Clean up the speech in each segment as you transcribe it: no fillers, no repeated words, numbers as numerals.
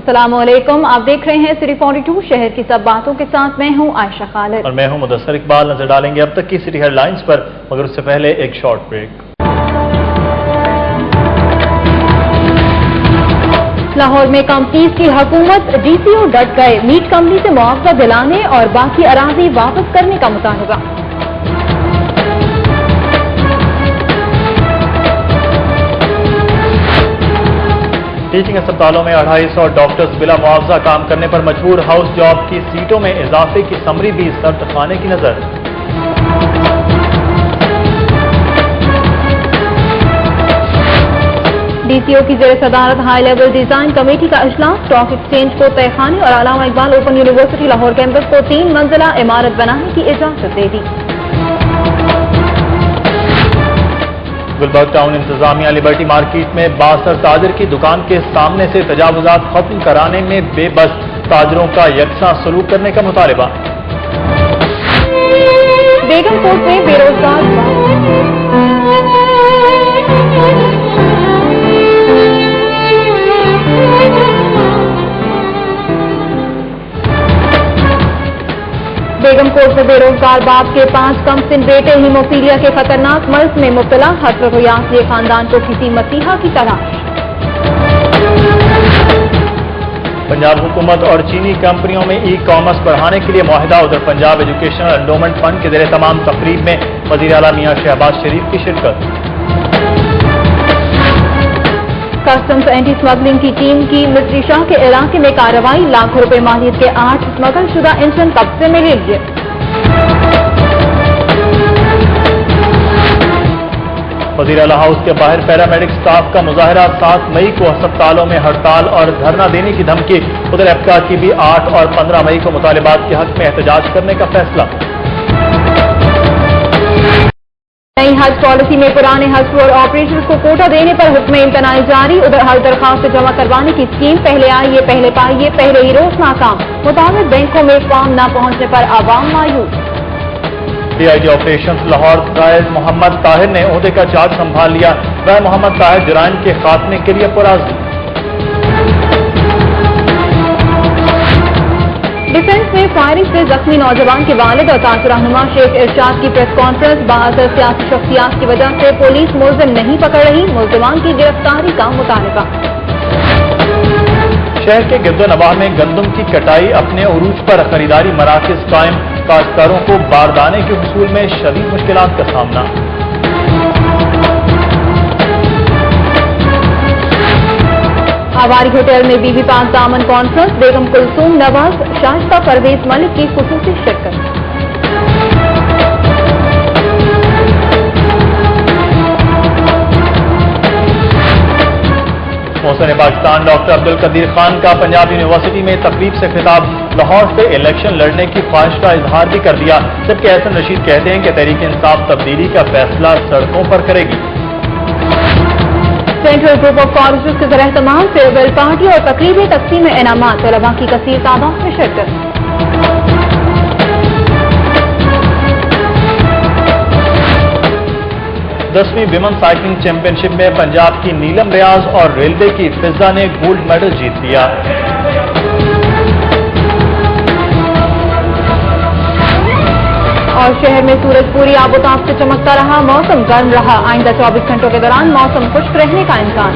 अस्सलाम वालेकुम, आप देख रहे हैं सिटी 42 शहर की सब बातों के साथ मैं हूं आयशा खालिद और मैं हूं मुदस्सर इकबाल। नजर डालेंगे अब तक की सिटी हेडलाइंस पर, मगर उससे पहले एक शॉर्ट ब्रेक। लाहौर में कंपनीज की हुकूमत, डीसीओ डट गए, मीट कंपनी से मुआवजा दिलाने और बाकी अराजी वापस करने का मुतालबा। टीचिंग अस्पतालों में 250 डॉक्टर्स बिला मुआवजा काम करने पर मजबूर, हाउस जॉब की सीटों में इजाफे की समरी भी सर्द खाने की नजर। डीसीओ की जेर सदारत हाई लेवल डिजाइन कमेटी का इजलास, स्टॉक एक्सचेंज को तहखाने और Allama Iqbal Open University Lahore campus को 3 मंजिला इमारत बनाने की इजाजत दे दी। गुलबर्ग टाउन इंतजामिया लिबर्टी मार्केट में 62 ताजर की दुकान के सामने से तजावुजात खत्म कराने में बेबस, ताजरों का यकसा सलूक करने का मुतालबा। बेगमकोट में बेरोजगार बेगमकोट में बेरोजगार बाप के 5 कमसिन बेटे हीमोफीलिया के खतरनाक मर्ज में मुब्तला, हसरत व यास ये खानदान को किसी मसीहा की तलाश। पंजाब हुकूमत और चीनी कंपनियों में ई कॉमर्स बढ़ाने के लिए मुआहिदा। उधर पंजाब एजुकेशनल एंडोमेंट फंड के ज़रिए तमाम तकरीब में वज़ीर आला मियां शहबाज शरीफ की शिरकत। कस्टम्स एंटी स्मगलिंग की टीम की मिस्री शाह के इलाके में कार्रवाई, लाखों रुपए मालियत के 8 स्मगल शुदा इंजन कब्जे में ले लिए। वज़ीर आला हाउस के बाहर पैरामेडिक स्टाफ का मुजाहरा, 7 मई को अस्पतालों में हड़ताल और धरना देने की धमकी। उधर एफका की भी 8 और 15 मई को मुतालिबात के हक में एहतजाज करने का फैसला। नई हज पॉलिसी में पुराने हज टूर ऑपरेटर्स को कोटा देने पर हुक्म इम्तनाई जारी। उधर हज दरखास्त जमा करवाने की स्कीम, पहले आइए पहले पाइए पहले ही रोज नाकाम, मुताबिक बैंकों में फॉर्म न पहुंचने पर आवाम मायूस। DIG ऑपरेशन लाहौर राय मोहम्मद ताहिर ने ओहदे का चार्ज संभाल लिया। राय मोहम्मद ताहिर जराइम के खात्मे के लिए पुराज़ी। डिफेंस में फायरिंग से जख्मी नौजवान के वालिद और ताजर रहनुमा शेख इरशाद की प्रेस कॉन्फ्रेंस, बहादुर सियासी शख्सियात की वजह से पुलिस मुलजिम नहीं पकड़ रही, मुलजिमान की गिरफ्तारी का मुतालबा। शहर के गिरदोनवाह में गंदम की कटाई अपने उरूज पर, खरीदारी मराकज कायम, काश्तकारों को बारदाने के हुसूल में शदीद मुश्किलात का सामना। हवारी होटल में बीबी पाक दामन कॉन्फ्रेंस, बेगम कुलसूम नवाज, शाइस्ता परवेज मलिक की खुसूसी शिरकत। मौसम पाकिस्तान डॉक्टर अब्दुल कदीर खान का पंजाब यूनिवर्सिटी में तकरीब से खिताब, लाहौर से इलेक्शन लड़ने की ख्वाहिश का इजहार भी कर दिया, जबकि एहसन रशीद कहते हैं कि तहरीक इंसाफ तब्दीली का फैसला सड़कों पर करेगी। सेंट्रल ग्रुप ऑफ कॉलेजेस के ज़रिए तमाम फेयरवेल पार्टी और तकरीबी तकसीम इनामात, तलबा की कसीर तादाद में शिरकत। 10वीं विमेन साइकिलिंग चैंपियनशिप में पंजाब की नीलम रियाज और रेलवे की फिजा ने गोल्ड मेडल जीत लिया। और शहर में सूरज पूरी आबोताब से चमकता रहा, मौसम गर्म रहा, आइंदा 24 घंटों के दौरान मौसम खुश्क रहने का इम्कान।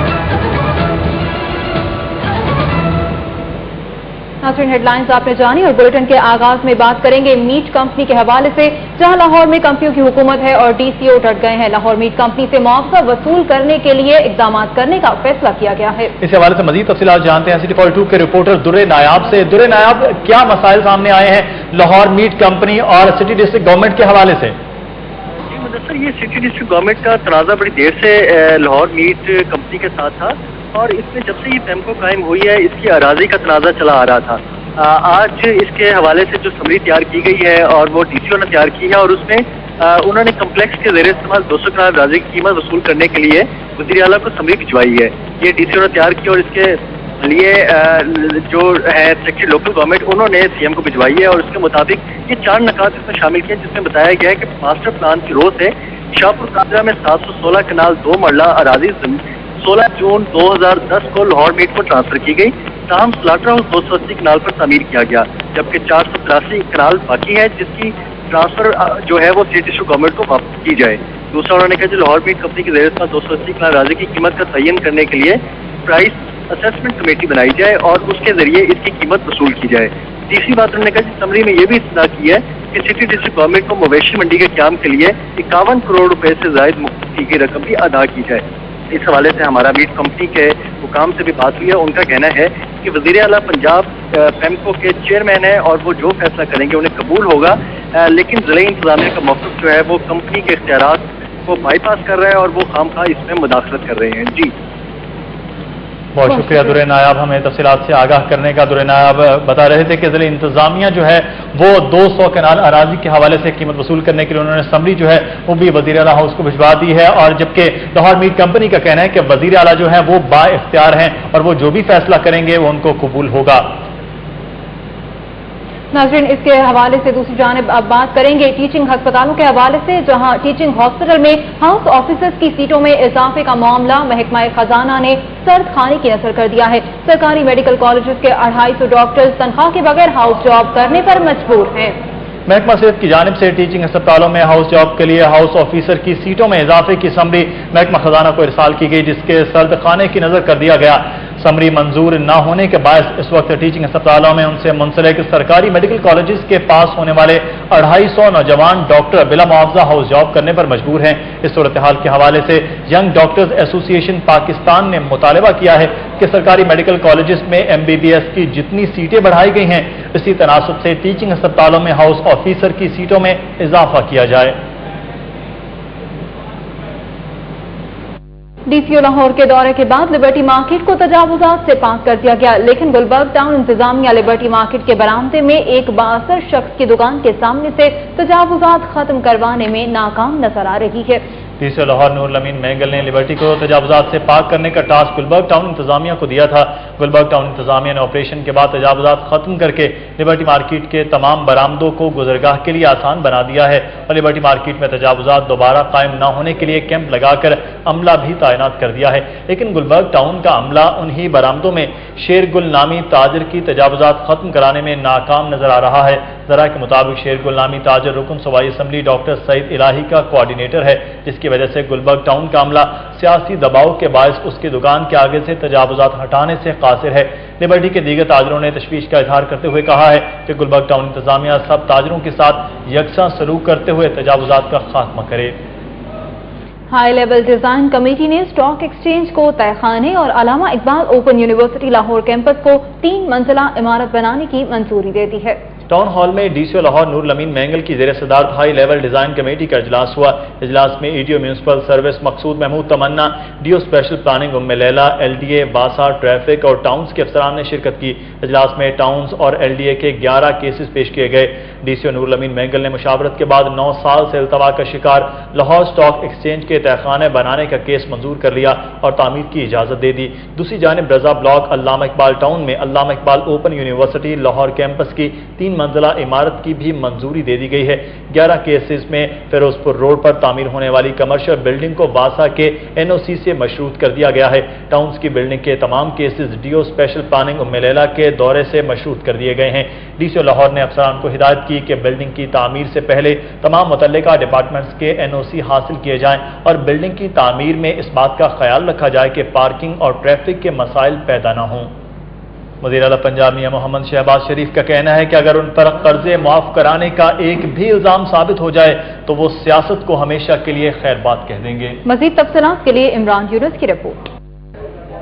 नाज़रीन, हेडलाइंस आपने जानी और बुलेटिन के आगाज में बात करेंगे मीट कंपनी के हवाले से, जहां लाहौर में कंपनियों की हुकूमत है और डीसीओ डट गए हैं। लाहौर मीट कंपनी से मुआवजा वसूल करने के लिए इकदाम करने का फैसला किया गया है। इस हवाले से मजीद तफसीलात जानते हैं सिटी 42 के रिपोर्टर दुर्रे नायाब से। दुर्रे नायाब, क्या मसाइल सामने आए हैं लाहौर मीट कंपनी और सिटी डिस्ट्रिक्ट गवर्नमेंट के हवाले से? सर, ये सिटी डिस्ट्रिक्ट गवर्नमेंट का तनाजा बड़ी देर से लाहौर मीट कंपनी के साथ था और इसमें जब से ये पेमको कायम हुई है, इसकी अराजी का तनाजा चला आ रहा था। आज इसके हवाले से जो समरी तैयार की गई है और वो डीसीओ ने तैयार की है और उसमें उन्होंने कम्प्लेक्स के ज़ेरे इस्तेमाल 200 करोड़ अराजी की कीमत वसूल करने के लिए वज़ीर आला को समरी भिजवाई है। ये डीसीओ ने तैयार की और इसके लिए जो है सेक्रेटरी लोकल गवर्नमेंट उन्होंने सीएम को भिजवाई है और उसके मुताबिक ये 4 नकात इसमें शामिल किए, जिसमें बताया गया है कि मास्टर प्लान की रोज से शाहपुर काजरा में 716 कनाल 2 मरला अराजी 16 जून 2010 को लाहौर मीट को ट्रांसफर की गई। اختتام سلاٹر ہاؤس 280 کنال پر تعمیر کیا گیا، جبکہ 483 کنال باقی ہے جس کی ٹرانسفر جو ہے وہ اسٹیٹ ایشو گورنمنٹ کو واپس کی جائے۔ دوسرا انہوں نے کہا لاہور میٹ کمپنی کی زیر سماعت 280 کنال اراضی کی قیمت کا تعین کرنے کے لیے پرائس اسسمنٹ کمیٹی بنائی جائے اور اس کے ذریعے اس کی قیمت وصول کی جائے۔ تیسری بات انہوں نے کہا سمری میں یہ بھی اطلاع کی ہے کہ سٹی ڈسٹرکٹ گورنمنٹ کو مویشی منڈی کے قیام کے لیے 51 کروڑ روپے سے زائد مختص کی رقم بھی ادا کی جائے۔ اس حوالے سے ہمارا میٹ کمپنی کے حکام سے بھی بات ہوئی ہے، ان کا کہنا ہے کہ وزیر اعلیٰ پنجاب پیمکو کے چیئرمین ہیں اور وہ جو فیصلہ کریں گے انہیں قبول ہوگا، لیکن ضلعی انتظامیہ کا موقف جو ہے وہ کمپنی کے اختیارات کو بائی پاس کر رہا ہے اور وہ خواہ اس میں مداخلت کر رہے ہیں۔ جی بہت شکریہ در نائب، ہمیں تفصیلات سے آگاہ کرنے کا۔ در نائب بتا رہے تھے کہ ضلع انتظامیہ جو ہے وہ 200 کنال اراضی کے حوالے سے قیمت وصول کرنے کے لیے انہوں نے اسمبلی جو ہے وہ بھی وزیر اعلیٰ ہاؤس کو بھجوا دی ہے، اور جبکہ لاہور میٹ کمپنی کا کہنا ہے کہ وزیر اعلیٰ جو ہے وہ با اختیار ہیں اور وہ جو بھی فیصلہ کریں گے وہ ان کو قبول ہوگا۔ ناظرین، اس کے حوالے سے دوسری جانب اب بات کریں گے ٹیچنگ ہسپتالوں کے حوالے سے، جہاں ٹیچنگ ہاسپٹل میں ہاؤس آفیسرز کی سیٹوں میں اضافے کا معاملہ محکمہ خزانہ نے سرد خانے کی نظر کر دیا ہے۔ سرکاری میڈیکل کالجز کے 250 ڈاکٹرز تنخواہ کے بغیر ہاؤس جاب کرنے پر مجبور ہیں۔ محکمہ صحت کی جانب سے ٹیچنگ ہسپتالوں میں ہاؤس جاب کے لیے ہاؤس آفیسر کی سیٹوں میں اضافے کی سمری محکمہ خزانہ کو ارسال کی گئی، جس کے سرد خانے کی نظر کر دیا گیا۔ سمری منظور نہ ہونے کے باعث اس وقت ٹیچنگ ہسپتالوں میں ان سے منسلک سرکاری میڈیکل کالجز کے پاس ہونے والے 250 نوجوان ڈاکٹر بلا معاوضہ ہاؤس جاب کرنے پر مجبور ہیں۔ اس صورتحال کے حوالے سے ینگ ڈاکٹرز ایسوسی ایشن پاکستان نے مطالبہ کیا ہے کہ سرکاری میڈیکل کالجز میں MBBS کی جتنی سیٹیں بڑھائی گئی ہیں اسی تناسب سے ٹیچنگ ہسپتالوں میں ہاؤس آفیسر کی سیٹوں میں اضافہ کیا جائے۔ ڈی سی او لاہور کے دورے کے بعد لبرٹی مارکیٹ کو تجاوزات سے پاک کر دیا گیا، لیکن گلبرگ ٹاؤن انتظامیہ لبرٹی مارکیٹ کے برآمدے میں ایک بااثر شخص کی دکان کے سامنے سے تجاوزات ختم کروانے میں ناکام نظر آ رہی ہے۔ ڈی سی او لاہور نور لمین مینگل نے لبرٹی کو تجاوزات سے پاک کرنے کا ٹاسک گلبرگ ٹاؤن انتظامیہ کو دیا تھا۔ گلبرگ ٹاؤن انتظامیہ نے آپریشن کے بعد تجاوزات ختم کر کے لبرٹی مارکیٹ کے تمام برآمدوں کو گزرگاہ کے لیے آسان بنا دیا ہے اور لبرٹی مارکیٹ میں تجاوزات دوبارہ قائم نہ ہونے کے لیے کیمپ لگا کر عملہ بھی تعینات کر دیا ہے، لیکن گلبرگ ٹاؤن کا عملہ انہی برآمدوں میں شیر گل نامی تاجر کی تجاوزات ختم کرانے میں ناکام نظر آ رہا ہے۔ ذرائع کے مطابق شیر گل نامی تاجر رکن صوبائی اسمبلی ڈاکٹر سعید الہی کا کوآرڈینیٹر ہے، جس کی وجہ سے گلبرگ ٹاؤن کا عملہ سیاسی دباؤ کے باعث اس کی دکان کے آگے سے تجاوزات ہٹانے سے قاصر ہے۔ لبرٹی کے دیگر تاجروں نے تشویش کا اظہار کرتے ہوئے کہا ہے کہ گلبرگ ٹاؤن انتظامیہ سب تاجروں کے ساتھ یکساں سلوک کرتے ہوئے تجاوزات کا خاتمہ کرے۔ ہائی لیول ڈیزائن کمیٹی نے اسٹاک ایکسچینج کو تہہ خانے اور Allama Iqbal Open University Lahore campus کو 3 منزلہ عمارت بنانے کی منظوری دے دی ہے۔ ٹاؤن ہال میں ڈی سی او لاہور نور لمین مینگل کی زیر صدارت ہائی لیول ڈیزائن کمیٹی کا اجلاس ہوا۔ اجلاس میں EDO municipal service Maqsood Mahmood Tamanna, DO special planning Laila, LDA باسا ٹریفک اور ٹاؤنز کے افسران نے شرکت کی۔ اجلاس میں ٹاؤنز اور LDA کے 11 کیسز پیش کیے گئے۔ ڈی سی او نور لمین مینگل نے مشاورت کے بعد 9 سال سے التوا کا شکار لاہور اسٹاک ایکسچینج کے تہہ خانے بنانے کا کیس منظور کر لیا اور تعمیر کی اجازت دے دی۔ دوسری جانب رضا بلاک علامہ اقبال ٹاؤن میں Allama Iqbal Open University Lahore campus کی 3 منزلہ عمارت کی بھی منظوری دے دی گئی ہے۔ 11 کیسز میں فیروز پور روڈ پر تعمیر ہونے والی کمرشل بلڈنگ کو واسا کے NOC سے مشروط کر دیا گیا ہے۔ ٹاؤنز کی بلڈنگ کے تمام کیسز DO اسپیشل پلاننگ لیلا کے دورے سے مشروط کر دیے گئے ہیں۔ ڈی سی او لاہور نے افسران کو ہدایت کی کہ بلڈنگ کی تعمیر سے پہلے تمام متعلقہ ڈپارٹمنٹس کے NOC حاصل کیے جائیں اور بلڈنگ کی تعمیر میں اس بات کا خیال رکھا جائے کہ پارکنگ اور ٹریفک کے مسائل پیدا نہ ہوں۔ وزیر اعلیٰ پنجاب میاں محمد شہباز شریف کا کہنا ہے کہ اگر ان پر قرضے معاف کرانے کا ایک بھی الزام ثابت ہو جائے تو وہ سیاست کو ہمیشہ کے لیے خیر بات کہہ دیں گے۔ مزید تفصیلات کے لیے عمران یونس کی report.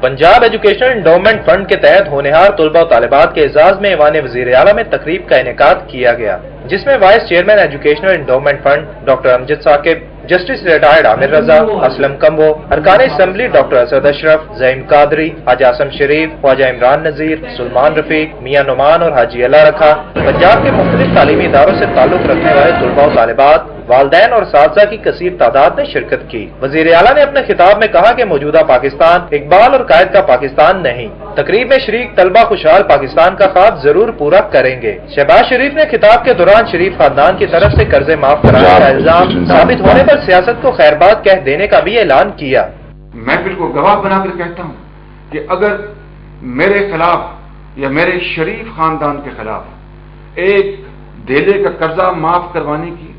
Punjab education endowment fund کے تحت ہونہار طلباء و طالبات کے اعزاز میں ایوان وزیر اعلیٰ میں تقریب کا انعقاد کیا گیا، جس میں vice chairman educational endowment fund doctor Amjad Saqib, justice retired Amir Raza, Aslam Kamboh, ارکان اسمبلی ڈاکٹر اسد اشرف، زعیم قادری، حاج آسم شریف، خواجہ عمران نذیر، سلمان رفیق، میاں نعمان اور حاجی اللہ رکھا، پنجاب کے مختلف تعلیمی اداروں سے تعلق رکھنے والے طلباء و طالبات، والدین اور اساتذہ کی کثیر تعداد نے شرکت کی۔ وزیر اعلیٰ نے اپنے خطاب میں کہا کہ موجودہ پاکستان اقبال اور قائد کا پاکستان نہیں۔ تقریب میں شریک طلبہ خوشحال پاکستان کا خواب ضرور پورا کریں گے۔ شہباز شریف نے خطاب کے دوران شریف خاندان کی طرف سے قرضے معاف کرانے کا الزام ثابت ہونے پر سیاست کو خیر بات کہہ دینے کا بھی اعلان کیا۔ محفل کو گواہ بنا کر کہتا ہوں کہ اگر میرے خلاف یا میرے شریف خاندان کے خلاف ایک دھیلے کا قرضہ معاف کروانے کی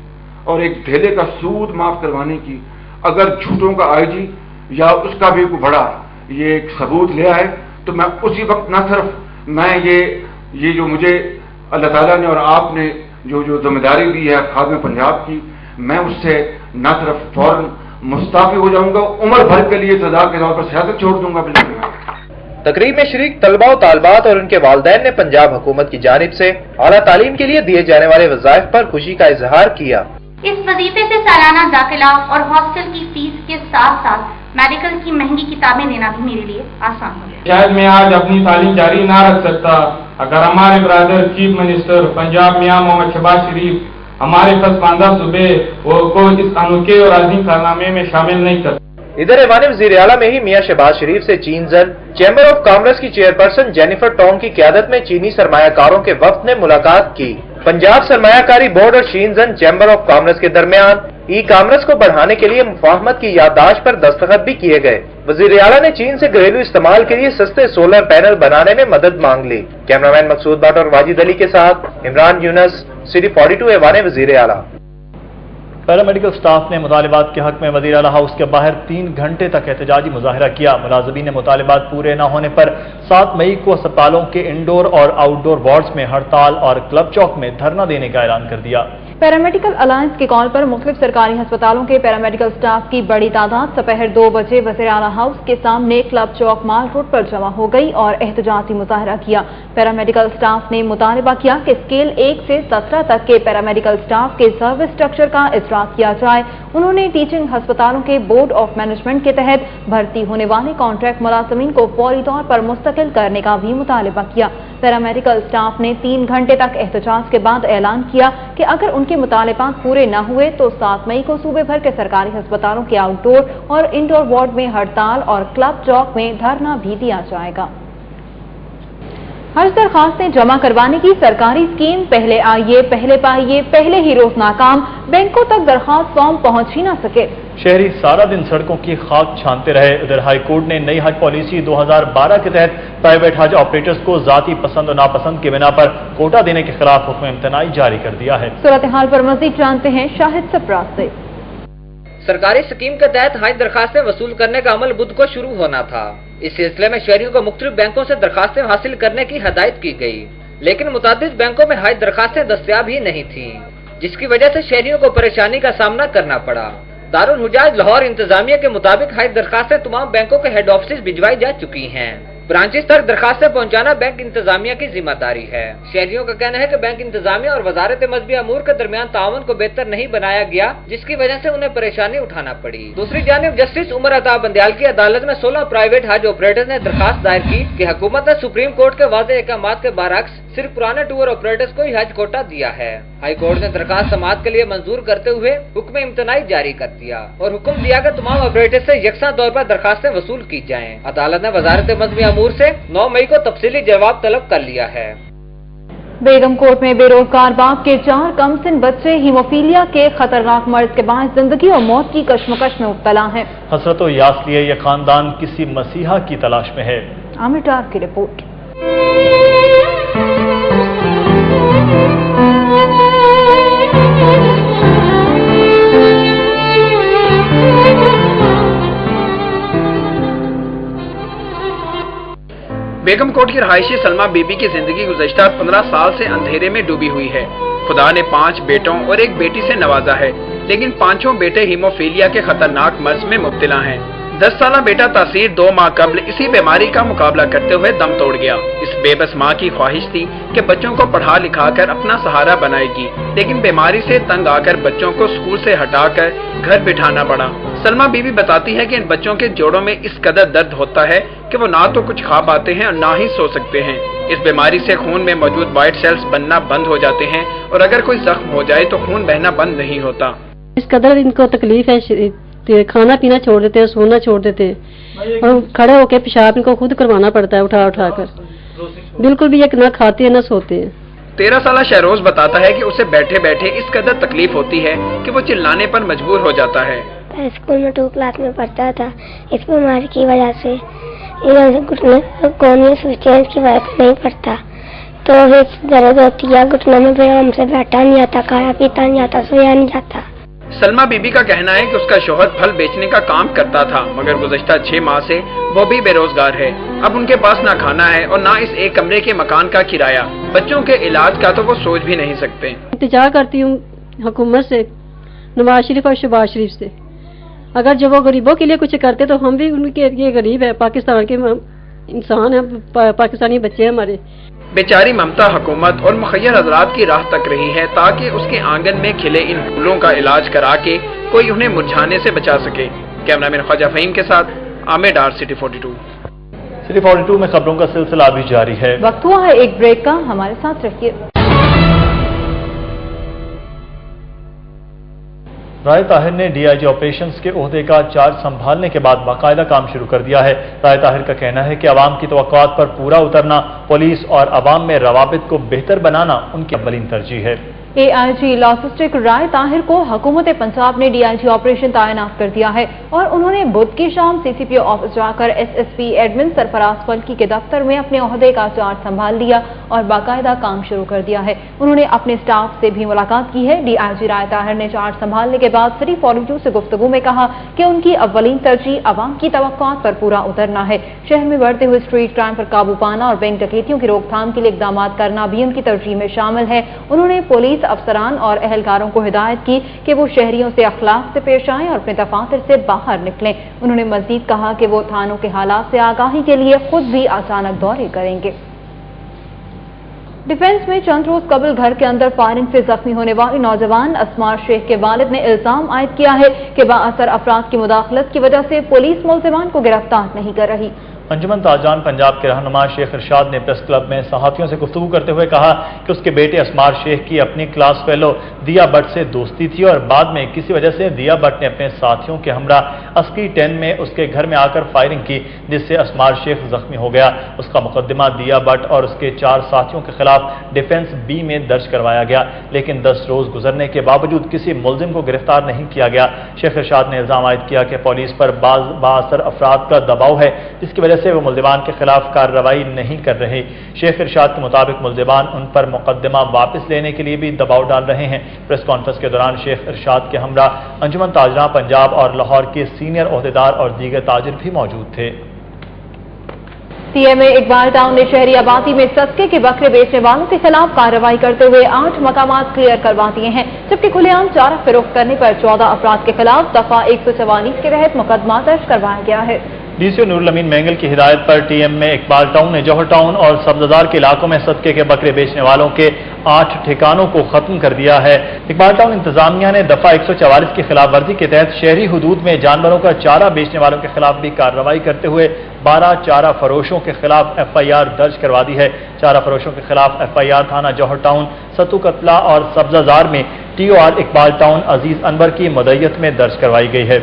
اور ایک دھیلے کا سود معاف کروانے کی اگر جھوٹوں کا آئی جی یا اس کا بھی کوئی بڑا یہ ایک ثبوت لے آئے تو میں اسی وقت نہ صرف میں یہ جو مجھے اللہ تعالیٰ نے اور آپ نے جو ذمہ داری دی ہے خادم پنجاب کی، میں اس سے نہ صرف فوراً مستعفی ہو جاؤں گا، عمر بھر کے لیے سزا کے طور پر سیاست چھوڑ دوں گا۔ تقریب میں شریک طلباء و طالبات اور ان کے والدین نے پنجاب حکومت کی جانب سے اعلیٰ تعلیم کے لیے دیے جانے والے وظائف پر خوشی کا اظہار کیا۔ اس وظیفے سے سالانہ داخلہ اور ہاسٹل کی فیس کے ساتھ ساتھ میڈیکل کی مہنگی کتابیں لینا بھی میرے لیے آسان ہو گیا۔ شاید میں آج اپنی تعلیم جاری نہ رکھ سکتا اگر ہمارے برادر چیف منسٹر پنجاب میاں محمد شہباز شریف ہمارے پسماندہ صوبے کو اس انوکھے اور عظیم کارنامے میں شامل نہیں کرتے۔ ادھر ایوان وزیر اعلیٰ میں ہی میاں شہباز شریف سے چین زن چیمبر آف کامرس کی چیئرپرسن جینیفر ٹونگ کی قیادت میں چینی سرمایہ کاروں کے وفد نے ملاقات کی۔ پنجاب سرمایہ کاری بورڈ اور شینزن چیمبر آف کامرس کے درمیان ای کامرس کو بڑھانے کے لیے مفاہمت کی یادداشت پر دستخط بھی کیے گئے۔ وزیر اعلیٰ نے چین سے گھریلو استعمال کے لیے سستے سولر پینل بنانے میں مدد مانگ لی۔ کیمرامین مقصود بٹ اور واجد علی کے ساتھ عمران یونس، سٹی 42 ایوان وزیر اعلیٰ۔ پیرامیڈیکل سٹاف نے مطالبات کے حق میں وزیر اعلیٰ ہاؤس کے باہر 3 گھنٹے تک احتجاجی مظاہرہ کیا۔ ملازمین نے مطالبات پورے نہ ہونے پر 7 مئی کو اسپتالوں کے انڈور اور آؤٹ ڈور وارڈز میں ہڑتال اور کلب چوک میں دھرنا دینے کا اعلان کر دیا۔ پیرامیڈیکل الائنس کی کال پر مختلف سرکاری ہسپتالوں کے پیرامیڈیکل سٹاف کی بڑی تعداد دوپہر 2 بجے وزیر اعلیٰ ہاؤس کے سامنے کلب چوک مال روڈ پر جمع ہو گئی اور احتجاجی مظاہرہ کیا۔ پیرامیڈیکل سٹاف نے مطالبہ کیا کہ اسکیل 1 سے 17 تک کے پیرامیڈیکل سٹاف کے سروس اسٹرکچر کا اجرا کیا جائے۔ انہوں نے ٹیچنگ ہسپتالوں کے بورڈ آف مینجمنٹ کے تحت بھرتی ہونے والے کانٹریکٹ ملازمین کو فوری طور پر مستقل کرنے کا بھی مطالبہ کیا۔ پیرامیڈیکل سٹاف نے 3 گھنٹے تک احتجاج کے بعد اعلان کیا کہ اگر ان کے مطالبات پورے نہ ہوئے تو 7 مئی کو صوبے بھر کے سرکاری ہسپتالوں کے آؤٹ ڈور اور انڈور وارڈ میں ہڑتال اور کلب چوک میں دھرنا بھی دیا جائے گا۔ حج درخواستیں جمع کروانے کی سرکاری اسکیم پہلے آئیے پہلے پائیے پہلے ہی روز ناکام، بینکوں تک درخواست فارم پہنچ ہی نہ سکے۔ شہری سارا دن سڑکوں کی خاک چھانتے رہے۔ ادھر ہائی کورٹ نے نئی حج پالیسی 2012 کے تحت پرائیویٹ حج آپریٹرز کو ذاتی پسند و ناپسند کی بنا پر کوٹا دینے کے خلاف حکم امتناعی جاری کر دیا ہے۔ صورتحال پر مزید جانتے ہیں شاہد سپراس سے۔ سرکاری اسکیم کے تحت حج درخواستیں وصول کرنے کا عمل بدھ کو شروع ہونا تھا۔ اس سلسلے میں شہریوں کو مختلف بینکوں سے درخواستیں حاصل کرنے کی ہدایت کی گئی، لیکن متعدد بینکوں میں حج درخواستیں دستیاب ہی نہیں تھیں، جس کی وجہ سے شہریوں کو پریشانی کا سامنا کرنا پڑا۔ دارالحجاج لاہور انتظامیہ کے مطابق حج درخواستیں تمام بینکوں کے ہیڈ آفسز بھجوائی جا چکی ہیں۔ برانچز تک درخواستیں پہنچانا بینک انتظامیہ کی ذمہ داری ہے۔ شہریوں کا کہنا ہے کہ بینک انتظامیہ اور وزارت مذہبی امور کے درمیان تعاون کو بہتر نہیں بنایا گیا، جس کی وجہ سے انہیں پریشانی اٹھانا پڑی۔ دوسری جانب جسٹس عمر عطا بندیال کی عدالت میں 16 پرائیویٹ حج آپریٹرز نے درخواست دائر کی کہ حکومت نے سپریم کورٹ کے واضح احکامات کے برعکس صرف پرانے ٹور آپریٹرز کو ہی حج کوٹا دیا ہے۔ ہائی کورٹ نے درخواست سماعت کے لیے منظور کرتے ہوئے حکم امتناعی جاری کر دیا اور حکم دیا کہ تمام آپریٹرز سے یکساں طور پر درخواستیں وصول کی جائیں۔ عدالت نے وزارت مذہبی امور سے 9 مئی کو تفصیلی جواب طلب کر لیا ہے۔ بیگم کوٹ میں بے روزگار باپ کے 4 کم سن بچے ہیموفیلیا کے خطرناک مرض کے باعث زندگی اور موت کی کشمکش میں مبتلا ہیں۔ حسرت و یاس لیے یہ خاندان کسی مسیحا کی تلاش میں ہے۔ عامر ڈار کی رپورٹ۔ بیگم کوٹ کی رہائشی سلمہ بی بی کی زندگی گزشتہ 15 سال سے اندھیرے میں ڈوبی ہوئی ہے۔ خدا نے 5 بیٹوں اور 1 بیٹی سے نوازا ہے، لیکن 5 بیٹے ہیموفیلیا کے خطرناک مرض میں مبتلا ہیں۔ 10 سالہ بیٹا تاثیر 2 ماہ قبل اسی بیماری کا مقابلہ کرتے ہوئے دم توڑ گیا۔ اس بے بس ماں کی خواہش تھی کہ بچوں کو پڑھا لکھا کر اپنا سہارا بنائے گی، لیکن بیماری سے تنگ آ کر بچوں کو اسکول سے ہٹا کر گھر بٹھانا پڑا۔ سلمہ بی بی بتاتی ہے کہ ان بچوں کے جوڑوں میں اس قدر درد ہوتا ہے کہ وہ نہ تو کچھ کھا پاتے ہیں اور نہ ہی سو سکتے ہیں۔ اس بیماری سے خون میں موجود وائٹ سیلز بننا بند ہو جاتے ہیں اور اگر کوئی زخم ہو جائے تو خون بہنا بند نہیں ہوتا۔ اس قدر ان کو تکلیف ہے، کھانا پینا چھوڑ دیتے ہیں، سونا چھوڑ دیتے ہیں اور کھڑے ہو کے پیشاب ان کو خود کروانا پڑتا ہے اٹھا اٹھا کر۔ بالکل بھی یہ نہ کھاتے ہیں نہ سوتے ہیں۔ 13 سالہ شہروز بتاتا ہے کہ اسے بیٹھے بیٹھے اس قدر تکلیف ہوتی ہے کہ وہ چلانے پر مجبور ہو جاتا ہے۔ اسکول میں 2 کلاس میں پڑھتا تھا، اس بیماری کی وجہ سے घुटने कोने स्विचेस की वजह से नहीं पड़ता, तो फिर दर्द होती है घुटनों में, फिर हमसे बैठा नहीं आता, खाया पीता नहीं आता, सोया नहीं जाता। सलमा बीबी का कहना है कि उसका शौहर फल बेचने का काम करता था, मगर गुज़श्ता 6 माह से वो भी बेरोजगार है। अब उनके पास ना खाना है और ना इस एक कमरे के मकान का किराया। बच्चों के इलाज का तो वो सोच भी नहीं सकते। इंतजार करती हूँ हुकूमत से, नवाज शरीफ और शहबाज शरीफ से, अगर जब वो गरीबों के लिए कुछ करते तो हम भी उनके लिए गरीब है, पाकिस्तान के इंसान है, पाकिस्तानी बच्चे हैं हमारे। बेचारी ममता हुकूमत और मुखय्यर हजरात की राह तक रही है ताकि उसके आंगन में खिले इन फूलों का इलाज करा के कोई उन्हें मुरझाने से बचा सके। कैमरामैन ख्वाजा फहीम के साथ आमिर डार, सिटी 42। सिटी 42 में खबरों का सिलसिला भी जारी है। वक्त हुआ है एक ब्रेक का, हमारे साथ रहिए। राय ताहिर ने डीआईजी ऑपरेशंस के ओहदे का चार्ज संभालने के बाद बाकायदा काम शुरू कर दिया है। राय ताहिर का कहना है कि अवाम की तवक्कुआत पर पूरा उतरना, पुलिस और अवाम में रवाबित को बेहतर बनाना उनकी अव्वलीन तरजीह है। एआईजी लॉजिस्टिक राय ताहिर को हुकूमत पंजाब ने डीआईजी ऑपरेशन तैनात कर दिया है और उन्होंने बुध की शाम सीसीपीओ ऑफिस जाकर एसएसपी एडमिन सरफराज फल्की के दफ्तर में अपने ओहदे का चार्ज संभाल लिया और बाकायदा काम शुरू कर दिया है। उन्होंने अपने स्टाफ से भी मुलाकात की है। डीआईजी राय ताहिर ने चार्ज संभालने के बाद सिटी 42 से गुफ्तगू में कहा कि उनकी अव्वलीन तरजीह अवाम की तवक्कुआत पर पूरा उतरना है। शहर में बढ़ते हुए स्ट्रीट क्राइम पर काबू पाना और बैंक डकैतियों की रोकथाम के लिए इकदाम करना भी उनकी तरजीह में शामिल है। उन्होंने पुलिस अफसरान और अहलकारों को हिदायत की कि वो शहरियों से अखलाक से पेश आएं और अपने दफातर से बाहर निकलें। उन्होंने मजीद कहा कि वो थानों के हालात से आगाही के लिए खुद भी अचानक दौरे करेंगे। डिफेंस में चंद रोज कबल घर के अंदर फायरिंग से जख्मी होने वाली नौजवान असमार शेख के वालिद ने इल्जाम आयद किया है कि बाअसर अफराद की मुदाखलत की वजह से पुलिस मुल्जिमान को गिरफ्तार नहीं कर रही। अंजुमन ताजरान पंजाब के रहनुमा शेख इरशाद ने प्रेस क्लब में सहाफियों से गुफ्तगू करते हुए कहा कि उसके बेटे असमार शेख की अपनी क्लास फेलो दिया भट्ट से दोस्ती थी और बाद में किसी वजह से दिया भट्ट ने अपने साथियों के हमरा अस्की 10 में उसके घर में आकर फायरिंग की, जिससे असमार शेख जख्मी हो गया। उसका मुकदमा दिया भट्ट और उसके 4 साथियों के खिलाफ डिफेंस बी में दर्ज करवाया गया, लेकिन 10 रोज गुजरने के बावजूद किसी मुलजिम को गिरफ्तार नहीं किया गया। शेख इरशाद ने इल्जाम आयद किया कि पुलिस पर बाअसर अफराद का दबाव है, जिसकी वजह से वो मुल्जिमान के खिलाफ कार्रवाई नहीं कर रहे। शेख इरशाद के मुताबिक मुल्जिमान उन पर मुकदमा वापस लेने के लिए भी दबाव डाल रहे हैं। प्रेस कॉन्फ्रेंस के दौरान शेख इरशाद के हमरा अंजुमन ताजरान पंजाब और लाहौर के सीनियर ओहदेदार और दीगर ताजिर भी मौजूद थे। सीएमए इकबाल टाउन ने शहरी आबादी में सस्ते के बकरे बेचने वालों के खिलाफ कार्रवाई करते हुए 8 मकामात क्लियर करवा दिए हैं, जबकि खुलेआम चारा फरोख्त करने पर 14 अफराद के खिलाफ दफा 144 के तहत मुकदमा दर्ज करवाया गया है। डीसीओ नूर लमीन मैंगल की हिदायत पर टीएम में इकबाल टाउन ने जौहर टाउन और सब्जादार के इलाकों में सदके के बकरे बेचने वालों के 8 ठिकानों को खत्म कर दिया है। इकबाल टाउन इंतजामिया ने दफा 144 की खिलाफ वर्जी के तहत शहरी हुदूद में जानवरों का चारा बेचने वालों के खिलाफ भी कार्रवाई करते हुए 12 चारा फरोशों के खिलाफ FIR दर्ज करवा दी है। चारा फरोशों के खिलाफ FIR थाना जौहर टाउन, सतु कतला और सब्जाजार में TOR इकबाल टाउन अजीज अनवर की मदयत में दर्ज करवाई गई है।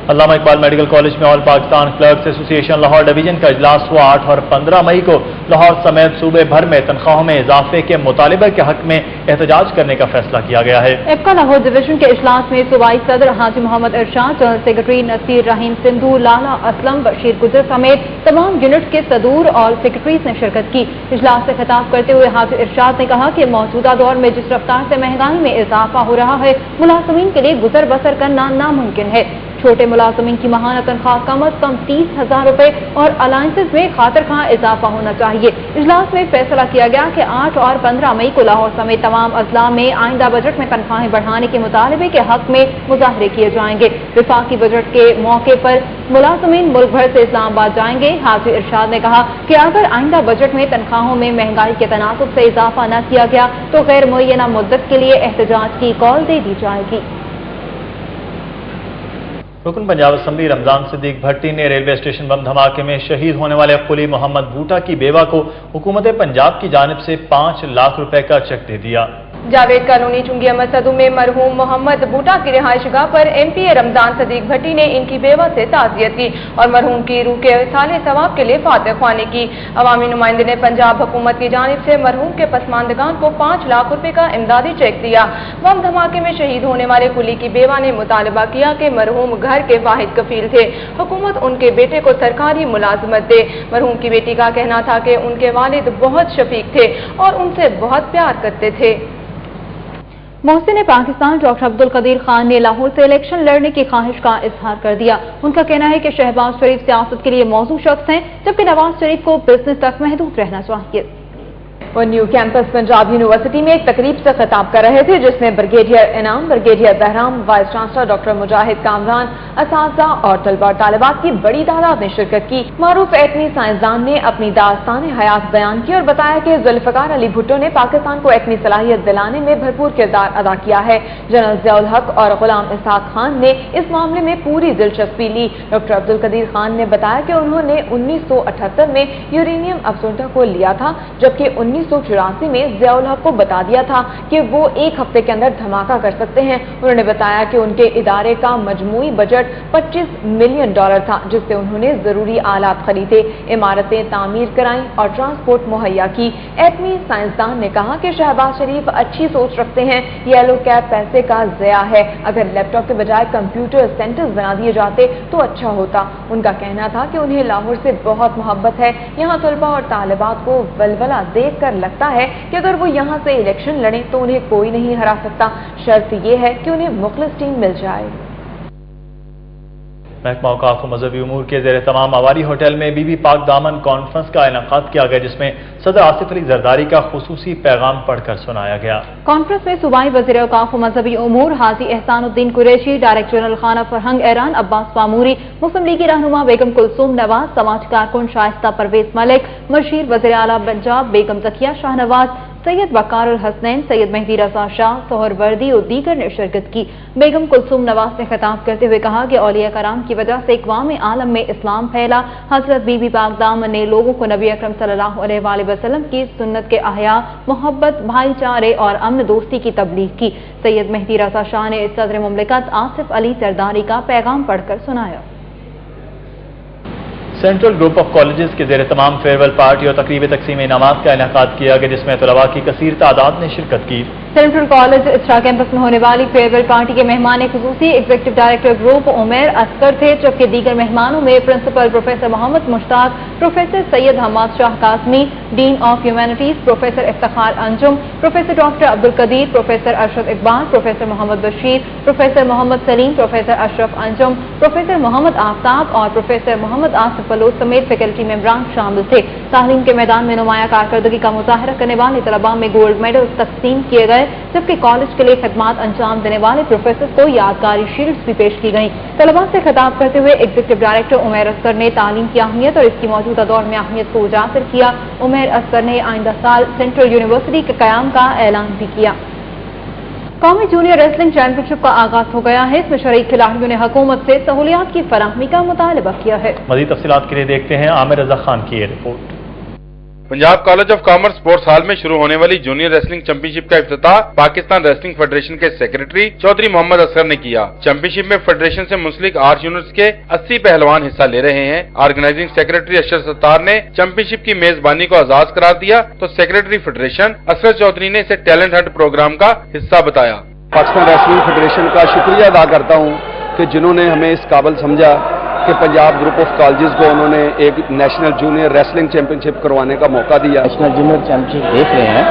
अल्लामा इकबाल मेडिकल कॉलेज में all Pakistan clerks association Lahore division का इजलास हुआ। 8 और 15 मई को लाहौर समेत सूबे भर में तनख्वाहों में इजाफे के मुतालिबे के हक में एहतजाज करने का फैसला किया गया है। इफ्का लाहौर डिवीजन के इजलास में सूबाई सदर हाजी मोहम्मद इरशाद, जनरल सेक्रेटरी नसीर रहीम सिंधु, लाला असलम, बशीर गुजर समेत तमाम यूनिट के सदूर और सेक्रेटरीज ने शिरकत की। इजलास से खिताब करते हुए हाजी इरशाद ने कहा कि मौजूदा दौर में जिस रफ्तार से महंगाई में इजाफा हो रहा है, मुलाजमीन के लिए गुजर बसर करना नामुमकिन है। छोटे मुलाजमीन की माहाना तनख्वाह कम अज कम 30,000 रुपए और अलायंसेज में खातर खां इजाफा होना चाहिए। इजलास में फैसला किया गया कि 8 और 15 मई को लाहौर समेत तमाम अजला में आइंदा बजट में तनख्वाहें बढ़ाने के मुतालबे के हक में मुजाहरे किए जाएंगे। विफाकी बजट के मौके पर मुलाजमीन मुल्क भर से इस्लामाबाद जाएंगे। हाजी इरशाद ने कहा कि अगर आइंदा बजट में तनख्वाहों में महंगाई के तनासुब से इजाफा न किया गया तो गैर मुअय्यना मुद्दत के लिए एहतजाज की कॉल दे दी जाएगी। रुकन पंजाब असम्बली रमजान सिद्दीक भट्टी ने रेलवे स्टेशन बम धमाके में शहीद होने वाले कुली मोहम्मद बूटा की बेवा को हुकूमत पंजाब की जानिब से 5 लाख रुपए का चेक दे दिया। जावेद कॉलोनी चुंगी अहमद सदू में मरहूम मोहम्मद बूटा की रिहाइश गाह पर एमपीए रमजान सदीक भट्टी ने इनकी बेवा से ताज़ियत की और मरहूम की रूह के साले सवाब के लिए फातह ख्वानी की। अवामी नुमाइंदे ने पंजाब हुकूमत की जानिब से मरहूम के पसमानदगान को 5 लाख रुपए का इमदादी चेक दिया। बम धमाके में शहीद होने वाले कुली की बेवा ने मुतालबा किया कि मरहूम घर के वाहिद कफील थे, हुकूमत उनके बेटे को सरकारी मुलाजमत दे। मरहूम की बेटी का कहना था कि उनके वालिद बहुत शफीक थे और उनसे बहुत प्यार करते थे। मोहसिन पाकिस्तान डॉक्टर अब्दुल कदीर खान ने लाहौर से इलेक्शन लड़ने की ख्वाहिश का इजहार कर दिया। उनका कहना है कि शहबाज शरीफ सियासत के लिए मौजूद शख्स हैं, जबकि नवाज शरीफ को बिजनेस तक महदूद रहना चाहिए। वो न्यू कैंपस पंजाब यूनिवर्सिटी में एक तकरीब से खिताब कर रहे थे, जिसमें brigadier Inam, brigadier Bahram, vice chancellor doctor Mujahid Kamran, असातिज़ा और तलबा और तालिबात की बड़ी तादाद ने शिरकत की। मारूफ एटमी साइंसदान ने अपनी दास्तान हयात बयान की और बताया कि जुल्फ़िकार अली भुट्टो ने पाकिस्तान को एटमी सलाहियत दिलाने में भरपूर किरदार अदा किया है। जनरल ज़ियाउल हक और गुलाम इसहाक खान ने इस मामले में पूरी दिलचस्पी ली। डॉक्टर अब्दुल कदीर खान ने बताया कि उन्होंने 1978 में यूरेनियम अफसुर्दा को लिया था, जबकि 1984 में ज़ियाउल हक को बता दिया था कि वो 1 हफ्ते के अंदर धमाका कर सकते हैं। उन्होंने बताया कि उनके इदारे का मजमूई बजट $25 मिलियन था, जिससे उन्होंने जरूरी आलात खरीदे, इमारतें तामीर कराई और ट्रांसपोर्ट मुहैया की। एटमी साइंसदान ने कहा कि शहबाज शरीफ अच्छी सोच रखते हैं, येलो कैब पैसे का ज़या है। अगर लैपटॉप के बजाय कंप्यूटर सेंटर्स बना दिए जाते तो अच्छा होता। उनका कहना था कि उन्हें लाहौर से बहुत मोहब्बत है। यहाँ तलबा और तालिबात को वलवला देख कर लगता है कि अगर वो यहाँ से इलेक्शन लड़ें तो उन्हें कोई नहीं हरा सकता। शर्त ये है कि उन्हें मुखलिस टीम मिल जाए। महकमा औकाफ व मजहबी उमूर के ज़ेर तमाम अवारी होटल में बीबी पाक दामन कॉन्फ्रेंस का इनेकाद किया गया, जिसमें सदर आसिफ अली जरदारी का खुसूसी पैगाम पढ़कर सुनाया गया। कॉन्फ्रेंस में सूबाई वज़ीर औकाफ व मजहबी उमूर हाजी एहसानुद्दीन कुरैशी, डायरेक्टर जनरल खाना फरहंग ऐरान अब्बास पामूरी, मुस्लिम लीगी रहनुमा बेगम कुलसूम नवाज, समाज कारकुन शाइस्ता परवेज मलिक, मशीर वज़ीर आला पंजाब बेगम ज़किया शाहनवाज, सैयद वक़ारुल हसनैन, सैयद मेहदी रज़ा शाह, सोहरवर्दी और दीगर ने शिरकत की। बेगम कुलसूम नवाज ने खिताब करते हुए कहा कि औलिया कराम की वजह से इक़वाम आलम में इस्लाम फैला। हजरत बीबी पाक दामन ने लोगों को नबी अकरम सल्लल्लाहु अलैहि वसल्लम की सुन्नत के अहया, मोहब्बत, भाईचारे और अमन दोस्ती की तबलीग की। सैयद मेहदी रज़ा शाह ने सदर मुमलिकत आसिफ अली जरदारी का पैगाम पढ़कर सुनाया। सेंट्रल ग्रुप ऑफ कॉलेजेस के ज़ेर तमाम फेयरवेल पार्टी और तकरीब तकसीम इनामात का इनेकाद किया गया, जिसमें तलबा की कसीर तादाद ने शिरकत की। सेंट्रल कॉलेज इसरा कैंपस में होने वाली फेयरवेल पार्टी के मेहमान खुसूसी executive director group Umair Asghar थे, जबकि दीगर मेहमानों में principal professor Muhammad Mushtaq, professor Syed Hammad Shah Qasmi, dean of humanities professor Iftikhar Anjum, professor doctor Abdul Qadeer, professor Ashraf Iqbal, professor Muhammad Bashir, professor Muhammad Saleem, professor Ashraf Anjum, professor Muhammad Aftab और प्रोफेसर मोहम्मद आसिफ बलोच समेत फैकल्टी मेंबरान शामिल थे। तालीम के मैदान में नुमाया कारकर्दगी का मुजाहरा करने वाले तलबा में गोल्ड मेडल तकसीम किए गए, जबकि कॉलेज के लिए खदमात अंजाम देने वाले प्रोफेसर को यादगारी शील्ड्स भी पेश की गई। तलबा से खिताब करते हुए एग्जीक्यूटिव डायरेक्टर उमैर असगर ने तालीम की अहमियत और इसकी मौजूदा दौर में अहमियत को उजागर किया। उमैर असगर ने आइंदा साल सेंट्रल यूनिवर्सिटी के क़याम का ऐलान भी किया। कौमी जूनियर रेसलिंग चैंपियनशिप का आगाज हो गया है। इसमें शरीक खिलाड़ियों ने हुकूमत से सहूलियात की फराहमी का मुतालबा किया है। मज़ीद तफसीलात के लिए देखते हैं आमिर रजा खान की ये report. Punjab college of commerce sports hall में शुरू होने वाली जूनियर रेसलिंग चैंपियनशिप का इफ्तिताह पाकिस्तान रेसलिंग फेडरेशन के सेक्रेटरी चौधरी मोहम्मद असगर ने किया। चैंपियनशिप में फेडरेशन से मुंसलिक 8 यूनिट्स के 80 पहलवान हिस्सा ले रहे हैं। ऑर्गेनाइजिंग सेक्रेटरी अशर सत्तार ने चैंपियनशिप की मेजबानी को आजाद करार दिया, तो सेक्रेटरी फेडरेशन असगर चौधरी ने इसे टैलेंट हंट प्रोग्राम का हिस्सा बताया। पाकिस्तान रेसलिंग फेडरेशन का शुक्रिया अदा करता हूँ कि जिन्होंने हमें इस काबिल समझा कि पंजाब ग्रुप ऑफ कॉलेजेस को उन्होंने एक नेशनल जूनियर रेसलिंग चैंपियनशिप करवाने का मौका दिया। नेशनल जूनियर चैंपियनशिप देख रहे हैं,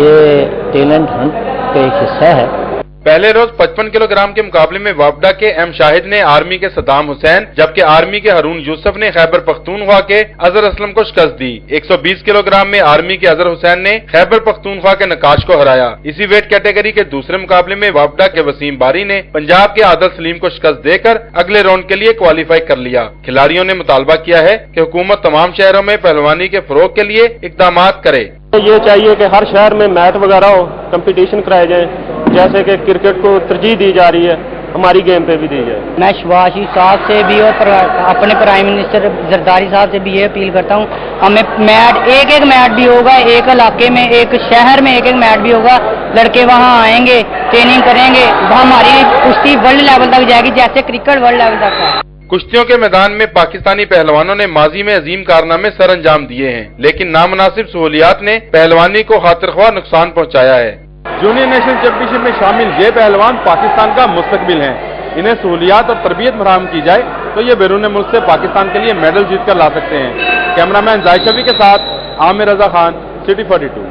ये टैलेंट हंट का एक हिस्सा है। पहले रोज 55 किलोग्राम के मुकाबले में वापडा के एम शाहिद ने आर्मी के सद्दाम हुसैन, जबकि आर्मी के हरून यूसुफ ने खैबर पख्तूनख्वा के अजहर असलम को शिकस्त दी। 120 किलोग्राम में आर्मी के अजहर हुसैन ने खैबर पख्तूनख्वा के नकाश को हराया। इसी वेट कैटेगरी के दूसरे मुकाबले में वापडा के वसीम बारी ने पंजाब के आदल सलीम को शिकस्त देकर अगले राउंड के लिए क्वालिफाई कर लिया। खिलाड़ियों ने मुतालबा किया है कि हुकूमत तमाम शहरों में पहलवानी के फरोग के लिए इकदाम करे। ये चाहिए कि हर शहर में मैच वगैरह हो, कंपटीशन कराए जाए, जैसे कि क्रिकेट को तरजीह दी जा रही है, हमारी गेम पे भी दी जाए। मैं शहबाज साहब से भी और अपने प्राइम मिनिस्टर जरदारी साहब से भी ये अपील करता हूँ, हमें मैच एक मैच भी होगा, एक इलाके में एक शहर में एक मैच भी होगा, लड़के वहाँ आएंगे, ट्रेनिंग करेंगे, हमारी कुश्ती वर्ल्ड लेवल तक जाएगी जैसे क्रिकेट वर्ल्ड लेवल तक है। कुश्तियों के मैदान में पाकिस्तानी पहलवानों ने माजी में अजीम कारनामे सर अंजाम दिए हैं, लेकिन नामनासिब सहूलियात ने पहलवानी को खातिरख्वाह नुकसान पहुंचाया है। जूनियर नेशनल चैंपियनशिप में शामिल ये पहलवान पाकिस्तान का मुस्तकबिल हैं। इन्हें सहूलियात और तरबियत फराहम की जाए तो ये बैरून मुल्क से पाकिस्तान के लिए मेडल जीत कर ला सकते हैं। कैमरामैन जाहिद शफी के साथ आमिर रजा खान, सिटी 42।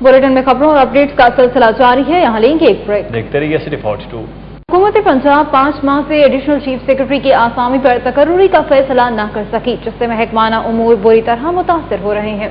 बुलेटिन में खबरों और अपडेट्स का सिलसिला जारी है, यहाँ लेंगे एक ब्रेक। देखते रहिए सिटी 42। हुकूमत पंजाब 5 माह से एडिशनल चीफ सेक्रेटरी की आसामी पर तकर्रुरी का फैसला न कर सकी, जिससे महकमाना उमूर बुरी तरह मुतासर हो रहे हैं।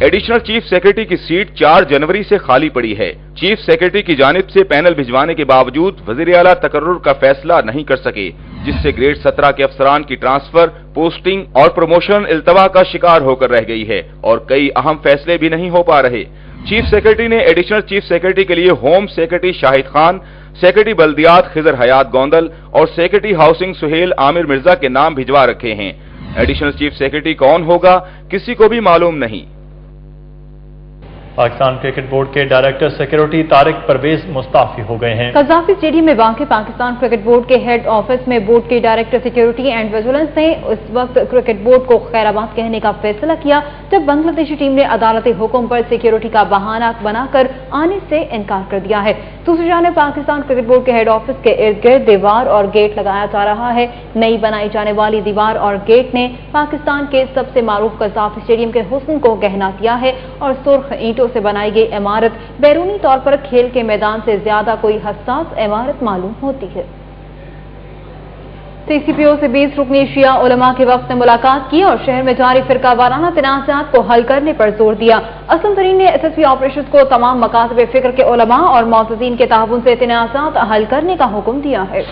एडिशनल चीफ सेक्रेटरी की सीट 4 जनवरी से खाली पड़ी है। चीफ सेक्रेटरी की जानिब से पैनल भिजवाने के बावजूद वजीर आला तकर्रुर का फैसला नहीं कर सके, जिससे ग्रेड 17 के अफसरान की ट्रांसफर, पोस्टिंग और प्रमोशन इल्तवा का शिकार होकर रह गई है और कई अहम फैसले भी नहीं हो पा रहे। चीफ सेक्रेटरी ने एडिशनल चीफ सेक्रेटरी के लिए home secretary Shahid Khan, secretary बल्दियात खिजर हयात गोंदल और सेक्रेटरी हाउसिंग सुहेल आमिर मिर्जा के नाम भिजवा रखे हैं। एडिशनल चीफ सेक्रेटरी कौन होगा, किसी को भी मालूम नहीं। पाकिस्तान क्रिकेट बोर्ड के डायरेक्टर सिक्योरिटी तारिक परवेज मुस्ताफी हो गए हैं। कज़ाफी स्टेडियम में वाक़ पाकिस्तान क्रिकेट बोर्ड के हेड ऑफिस में बोर्ड के डायरेक्टर सिक्योरिटी एंड विजिलेंस ने उस वक्त क्रिकेट बोर्ड को खैराबाद कहने का फैसला किया जब बांग्लादेशी टीम ने अदालती हुक्म पर सिक्योरिटी का बहाना बनाकर आने से इनकार कर दिया है। दूसरी जानिब पाकिस्तान क्रिकेट बोर्ड के हेड ऑफिस के इर्द गिर्द दीवार और गेट लगाया जा रहा है। नई बनाई जाने वाली दीवार और गेट ने पाकिस्तान के सबसे मारूफ कज़ाफी स्टेडियम के हुस्न को गहना किया है और सुर्ख ईंटों से बनाई गई इमारत बैरूनी तौर पर खेल के मैदान से ज्यादा कोई हसास इमारत मालूम होती है। सीसीपीओ से 20 रुकनी शिया उलमा के वक्त ने मुलाकात की और शहर में जारी फिरका वाराना तनाज़ात को हल करने पर जोर दिया। असलम तरीन ने एसएसपी ऑपरेशंस को तमाम मकासब फिक्र के उलमा और मौजूदीन के ताउन से तनाज़ात हल करने का हुक्म दिया है।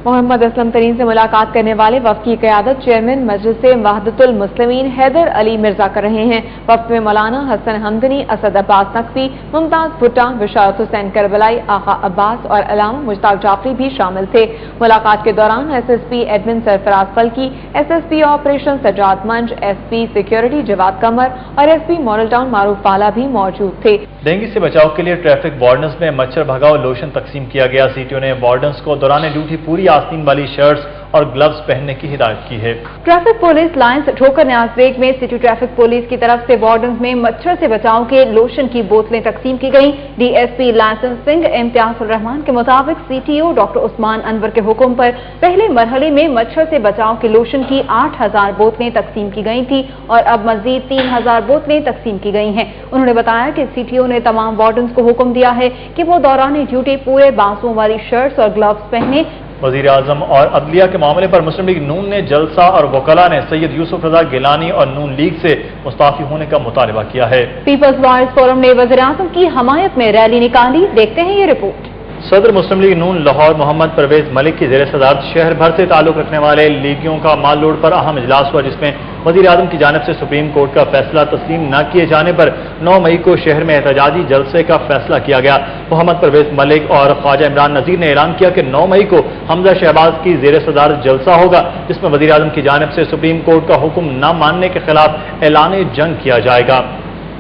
मोहम्मद असलम तरीन से मुलाकात करने वाले वफ्द की क़यादत चेयरमैन मजलिस वहदतुल मुस्लिमीन हैदर अली मिर्जा कर रहे हैं। वफ्द में मौलाना हसन हमदनी, असद अब्बास नकवी, मुमताज भुट्टा, विशारत हुसैन करबलाई, आका अब्बास और अलामा मुश्ताक जाफरी भी शामिल थे। मुलाकात के दौरान SSP admin Sarfraz Falki, SSP operation Sajjad Manj, SP security Jawad कमर और एसपी मॉडल टाउन मारूफ पाला भी मौजूद थे। डेंगू से बचाव के लिए ट्रैफिक वार्डन्स में मच्छर भगाओ लोशन तकसीम किया गया। सीटीओ ने वार्डन्स को दौरान ड्यूटी पूरी आस्तीन वाली शर्ट्स और ग्लव्स पहनने की हिदायत की है। ट्रैफिक पुलिस लाइन्स ठोकर न्याज बेग में सिटी ट्रैफिक पुलिस की तरफ से वार्डन्स में मच्छर से बचाव के लोशन की बोतलें तकसीम की गई। डीएसपी लाइसेंस सिंह इम्तियाज रहमान के मुताबिक सीटीओ डॉक्टर उस्मान अनवर के हुक्म पर पहले मरहले में मच्छर से बचाव के लोशन की 8000 बोतलें तकसीम की गई थी और अब मजीद 3000 बोतलें तकसीम की गई हैं। उन्होंने बताया कि सीटीओ ने तमाम वार्डन्स को हुक्म दिया है कि वो दौरान ड्यूटी पूरे बांसों वाली शर्ट्स और ग्लव्स पहने। वजीर आजम और अदलिया के मामले पर मुस्लिम लीग नून ने जलसा और वकला ने सैयद यूसुफ रजा गिलानी और नून लीग से मुस्ताफी होने का मुतालबा किया है। पीपल्स लॉयर्स फोरम ने वजीर आजम की हमायत में रैली निकाली। देखते हैं ये रिपोर्ट। सदर मुस्लिम लीग नून लाहौर मोहम्मद परवेज मलिक की ज़ेर सदारत शहर भर से ताल्लुक रखने वाले लीगियों का माल लोड पर अहम इजलास हुआ, जिसमें वजीर आजम की जानिब से सुप्रीम कोर्ट का फैसला तस्लीम न किए जाने पर 9 मई को शहर में एहतजाजी जलसे का फैसला किया गया। मोहम्मद परवेज मलिक और ख्वाजा इमरान नजीर ने ऐलान किया कि 9 मई को हमजा शहबाज की ज़ेर सदारत जलसा होगा, जिसमें वजीर आजम की जानिब से सुप्रीम कोर्ट का हुक्म न मानने के खिलाफ ऐलान जंग किया जाएगा।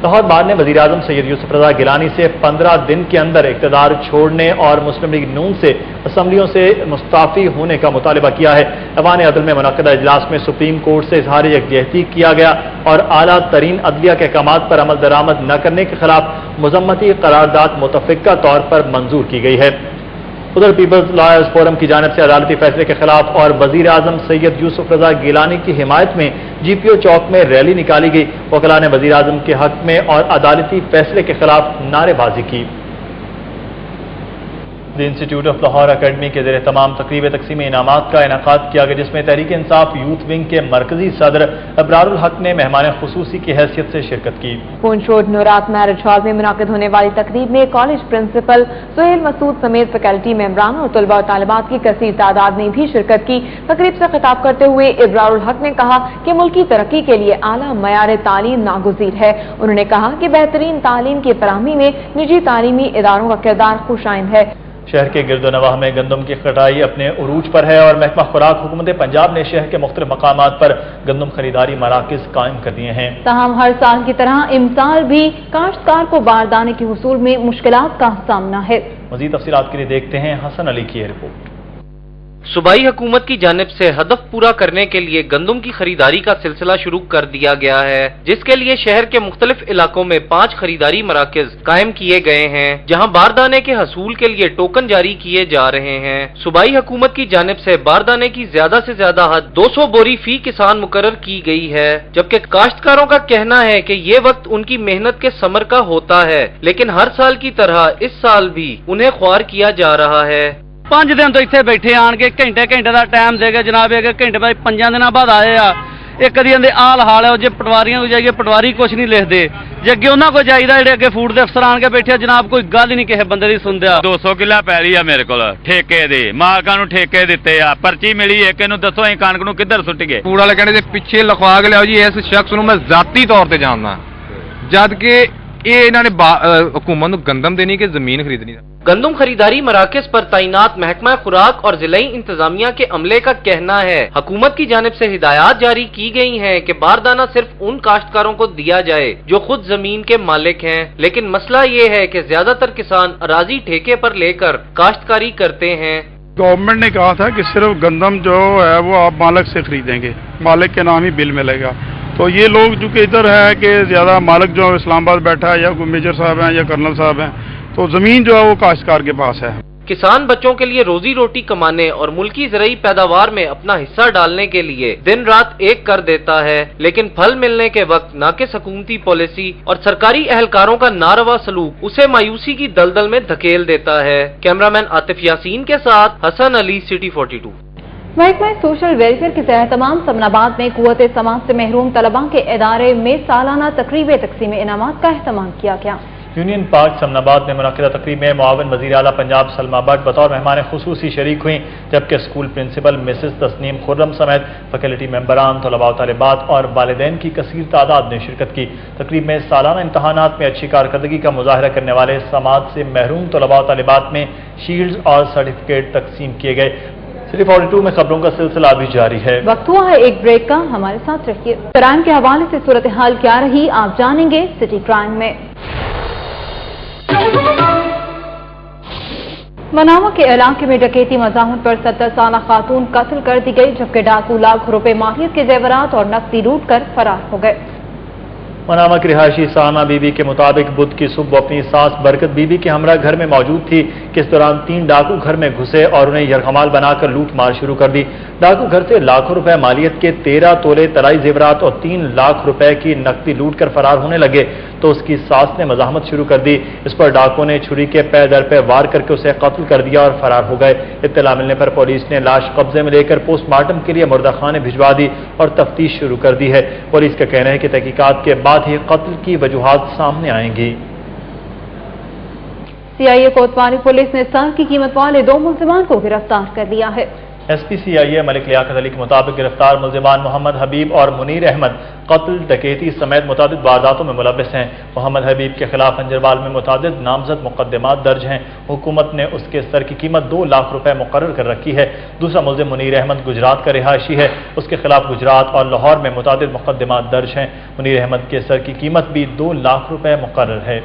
लाहौर बार ने वजीर आजम सैयद यूसुफ रजा गिलानी से 15 दिन के अंदर इक़्तिदार छोड़ने और मुस्लिम लीग नून से असम्बलियों से मुस्ताफ़ी होने का मुतालबा किया है। ऐवान अदल में मुनक़दा इजलास में सुप्रीम कोर्ट से इज़हार यकजहती किया गया और आला तरीन अदलिया के अहकामात पर अमल दरामद न करने के खिलाफ मुज़म्मती करारदाद मुतफ़िक़ा तौर पर मंजूर की गई है। उधर पीपल्स लॉयर्स फोरम की जानिब से अदालती फैसले के खिलाफ और वजीर आजम सैयद यूसुफ रजा गिलानी की हिमायत में जीपीओ चौक में रैली निकाली गई। वकला ने वजीर आजम के हक में और अदालती फैसले के खिलाफ नारेबाजी की। The institute of Lahore academy के ज़ेरे तमाम तकरीब तकसीम इनामात का इनेकाद किया गया, जिसमें तहरीक इंसाफ यूथ विंग के मरकजी सदर अबरारुल हक ने मेहमान खुसूसी की हैसियत से शिरकत की। पूंछ रोड नूरात मैरिज हॉल में मुनाकिद होने वाली तकरीब में कॉलेज प्रिंसिपल सुहेल मसूद समेत फैकल्टी मेंबरान और तलबा और तालिबात की कसीर तादाद ने भी शिरकत की। तकरीब से खिताब करते हुए अबरारुल हक ने कहा कि मुल्की तरक्की के लिए आला मयार तालीम नागुज़ीर है। उन्होंने कहा कि बेहतरीन तालीम की फराहमी में निजी तालीमी इदारों का किरदार खुशाइंद है। शहर के गिरदोनवाह में गंदम की कटाई अपने उरूज पर है और महकमा खुराक हुकूमत पंजाब ने शहर के मुख्तलिफ मकामात पर गंदम खरीदारी मराकज कायम कर दिए हैं। ताहम हर साल की तरह इम्साल भी काश्तकार को बारदाने के हुसूल में मुश्किलात का सामना है। मजीद तफसीलात के लिए देखते हैं हसन अली की रिपोर्ट। सूबाई हुकूमत की जानिब से हदफ पूरा करने के लिए गंदम की खरीदारी का सिलसिला शुरू कर दिया गया है, जिसके लिए शहर के मुख्तलिफ इलाकों में 5 खरीदारी मराकज कायम किए गए हैं, जहां बारदाने के हसूल के लिए टोकन जारी किए जा रहे हैं। सूबाई हुकूमत की जानिब से बारदाने की ज्यादा से ज्यादा हद 200 बोरी फी किसान मुकर्रर की गई है, जबकि काश्तकारों का कहना है कि ये वक्त उनकी मेहनत के समर का होता है, लेकिन हर साल की तरह इस साल भी उन्हें ख्वार किया जा रहा है। 5 दिन तो इत्थे बैठे आन के घंटे का टाइम दे के जनाब एक घंटे बाद 5 दिन बाद आए आ। एक कदी आंदे आल हाल है, जे पटवारियां को जाइए पटवारी कुछ नहीं लिखते, जे अगे उन्होंने को चाहिए जेडे अगे फूड के अफसर आन के बैठे जनाब कोई गल ही नहीं किसी बंदे की सुनते। 200 किला पैली आ मेरे को ठेके दी मालकां नूं ठेके दिते आ, पर्ची मिली है कि दसो अं कणक नूं किधर सुट गए। कूड़ा वाले कहने पिछे लिखवा के लियाओ जी इस शख्स नूं मैं जाती तौर पर जानना, जबकि ये इन्होंने हुकूमत नूं गंदम देनी कि जमीन खरीदनी। गंदम खरीदारी मराकज पर तैनात महकमा खुराक और जिलाई इंतजामिया के अमले का कहना है हुकूमत की जानिब से हिदायत जारी की गई हैं कि बारदाना सिर्फ उन काश्तकारों को दिया जाए जो खुद जमीन के मालिक हैं, लेकिन मसला ये है कि ज्यादातर किसान अराजी ठेके पर लेकर काश्तकारी करते हैं। गवर्नमेंट ने कहा था कि सिर्फ गंदम जो है वो आप मालिक से खरीदेंगे, मालिक के नाम ही बिल मिलेगा। तो ये लोग जो कि इधर है कि ज्यादा मालिक जो इस्लामाबाद बैठा है या कोई मेजर साहब हैं या कर्नल साहब हैं, तो जमीन जो है वो काश्तकार के पास है। किसान बच्चों के लिए रोजी रोटी कमाने और मुल्की ज़राई पैदावार में अपना हिस्सा डालने के लिए दिन रात एक कर देता है, लेकिन फल मिलने के वक्त नाकिस हुकूमती पॉलिसी और सरकारी एहलकारों का नारवा सलूक उसे मायूसी की दलदल में धकेल देता है। कैमरामैन आतिफ यासीन के साथ हसन अली, सिटी 42। महकमा सोशल वेलफेयर के तहत तमाम समनाबाद में कुव्वत समाज से महरूम तलबा के इदारे में सालाना तकरीब तकसीम इनामात का अहतमाम किया गया। यूनियन पार्क समनाबाद में मुनक़िदा तकरीब में मुआविन वज़ीर आला पंजाब सलमा भट्ट बतौर मेहमान खुसूसी शरीक हुई, जबकि school principal Mrs Tasneem Khurram समेत फैकल्टी मेंबरान, तलबा तालिबात और वालिदैन की कसीर तादाद ने शिरकत की। तकरीब में सालाना इम्तहानात में अच्छी कारकर्दगी का मुजाहरा करने वाले समाज से महरूम तलबा तालिबात में शील्ड्स और सर्टिफिकेट तकसीम किए गए। सिटी 42 में खबरों का सिलसिला अभी जारी है। वक्त हुआ है एक ब्रेक का, हमारे साथ रहिए। क्राइम के हवाले से सूरत हाल क्या रही आप जानेंगे सिटी क्राइम में। मनावा के इलाके में डकैती मज़ाहमत पर 70 साल खातून कत्ल कर दी गई, जबकि डाकू लाख रुपए मालियत के जेवरात और नकदी लूट कर फरार हो गए। मनावा की रिहायशी सामा बीबी के मुताबिक बुध की सुबह अपनी सास बरकत बीबी के हमरा घर में मौजूद थी कि इस दौरान 3 डाकू घर में घुसे और उन्हें यरगमाल बनाकर लूट मार शुरू कर दी। डाकू घर से लाखों रुपए मालियत के 13 तोले तराई जेवरात और 3 लाख रुपए की नकदी लूट कर फरार होने लगे तो उसकी सास ने मज़ाहमत शुरू कर दी। इस पर डाकू ने छुरी के पैर दर पे वार करके उसे कत्ल कर दिया और फरार हो गए। इत्तला मिलने पर पुलिस ने लाश कब्जे में लेकर पोस्टमार्टम के लिए मुर्दाखाने भिजवा दी और तफ्तीश शुरू कर दी है। पुलिस का कहना है कि तहकीकात के बाद ही कत्ल की वजूहात सामने आएंगी। सीआईए कोतवाली पुलिस ने साल की कीमत वाले 2 मुल्जिमान को गिरफ्तार कर लिया है। एसपी सीआईए मलिक लियाकत अली के मुताबिक गिरफ्तार मुल्जिमान मोहम्मद हबीब और मुनीर अहमद कत्ल, डकैती समेत मुतादिद वारदातों में मुलव्वस हैं। मोहम्मद हबीब के खिलाफ अंजरवाल में मुतादिद नामजद मुकदमात दर्ज हैं। हुकूमत ने उसके सर की कीमत 2 लाख रुपए मुकर्रर कर रखी है। दूसरा मुल्जिम मुनीर अहमद गुजरात का रिहायशी है, उसके खिलाफ गुजरात और लाहौर में मुतादिद मुकदमात दर्ज हैं। मुनीर अहमद के सर की कीमत भी 2 लाख रुपए मुकर्रर है।